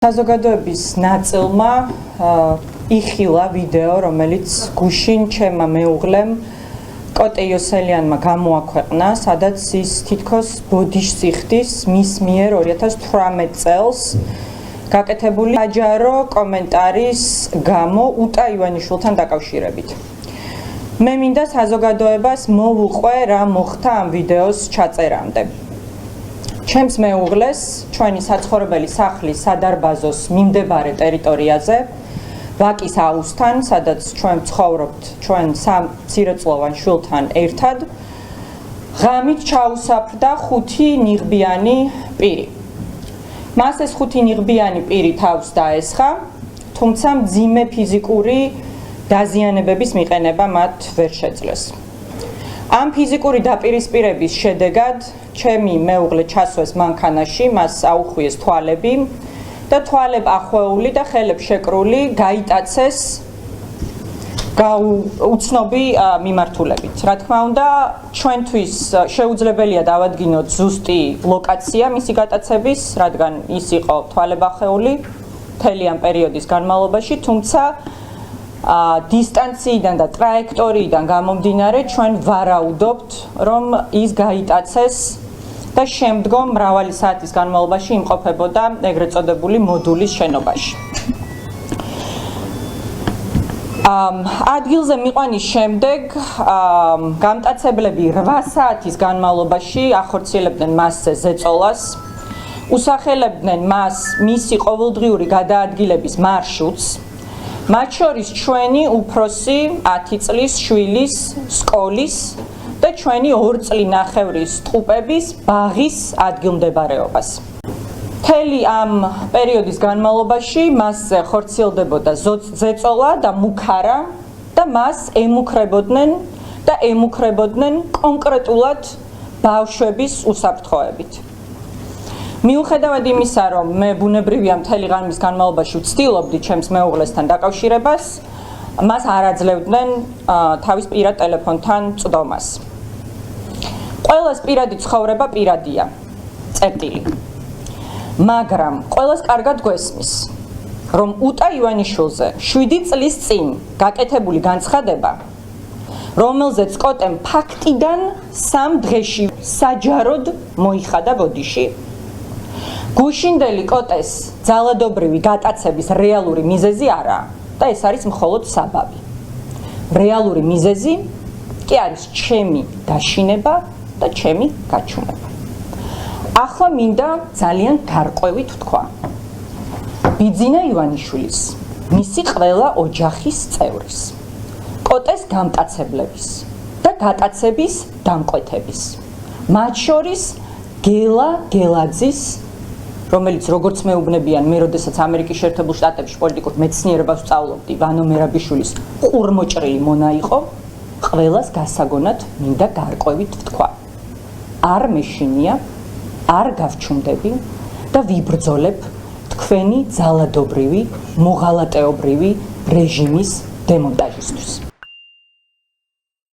საზოგადოების ნაწილმა იხილა ვიდეო, რომელიც გუშინ ჩემმა მეუღლემ კოტე იოსელიანმა გამოაქვეყნა, სადაც ის თითქოს ბოდიშს იხდის მის მიერ 2018 წელს გაკეთებული საჯარო კომენტარის გამო უტა ივანიშვილთან დაკავშირებით. მე მინდა საზოგადოებას მოვუყვე რა მოხდა ამ ვიდეოს ჩაწერამდე. ჩემს მეუღლეს ჩვენი საცხოვრებელი სახლის სადარბაზოს მიმდებარე ტერიტორიაზე ვაკის აუზთან, სადაც ჩვენ ვცხოვრობთ ჩვენ სამ მცირეწლოვან შვილთან ერთად, ღამით ჩაუსაფრდა 5 ნიღბიანი პირი. მას ეს 5 ნიღბიანი პირი თავს დაესხა, თუმცა მძიმე ფიზიკური დაზიანებების მიყენება მათ ვერ შეძლეს. ამ ფიზიკური დაპირისპირების შედეგად ჩემი მეუღლე ჩასვეს მანქანაში, მას აუხვიეს თვალები და თვალებ ახვეული და ხელებ შეკრული გაიტაცეს უცნობი მიმართულებით. რა თქმა უნდა, ჩვენთვის შეუძლებელია დავადგინოთ ზუსტი ლოკაცია მისი გატაცების, რადგან ის იყო თვალებ ახვეული მთელი ამ პერიოდის განმავლობაში, თუმცა დისტანციიდან და ტრაექტორიიდან გამომდინარე ჩვენ ვარაუდობთ, რომ ის გაიტაცეს და შემდგომ მრავალი საათის განმავლობაში იმყოფებოდა ეგრეთ წოდებული მოდულის შენობაში. ადგილზე მიყვანის შემდეგ გამტაცებლები 8 საათის განმავლობაში ახორციელებდნენ მასზე ზეწოლას, უსახელებდნენ მას მისი ყოველდღიური გადაადგილების მარშრუტს, მათ შორის ჩვენი უფროსი 10 წლის შვილის სკოლის და ჩვენი 2 წლინახევრის ტყუპების ბაღის ადგილმდებარეობას. მთელი ამ პერიოდის განმავლობაში მასზე ხორციელდებოდა ზეწოლა და მუქარა და მას ემუქრებოდნენ კონკრეტულად ბავშვების უსაფრთხოებით. მიუხედავად იმისა, რომ მე ბუნებრივია მთელი ღამის განმავლობაში ვცდილობდი ჩემს მეუღლესთან დაკავშირებას, მას არ აძლევდნენ თავის პირად ტელეფონთან წვდომას. ყველას პირადი ცხოვრება პირადია, წერტილი. მაგრამ ყველას კარგად გვესმის, რომ უტა ივანიშვილზე 7 წლის წინ გაკეთებული განცხადება, რომელზეც კოტემ ფაქტიდან 3 დღეში საჯაროდ მოიხადა ბოდიში, გუშინდელი კოტეს ძალადობრივი გატაცების რეალური მიზეზი არაა და ეს არის მხოლოდ საბაბი. რეალური მიზეზი კი არის ჩემი დაშინება და ჩემი გაჩუმება. ახლა მინდა ძალიან გარკვევით ვთქვა. ბიძინა ივანიშვილის, მისი ყველა ოჯახის წევრის, კოტეს გამტაცებლების და გატაცების დამკვეთების, მათ შორის გელა გელაძის, რომელიც როგორც მეუბნებიან, მე როდესაც ამერიკის შეერთებულ შტატებში პოლიტიკურ მეცნიერებას ვსწავლობდი, ვანო მერაბიშვილის ყურმოჭრილი მონა იყო, ყველას გასაგონად მინდა გარკვევით ვთქვა. არ მეშინია, არ გავჩუმდები და ვიბრძოლებ თქვენი ძალადობრივი, მოღალატეობრივი რეჟიმის დემონტაჟისთვის.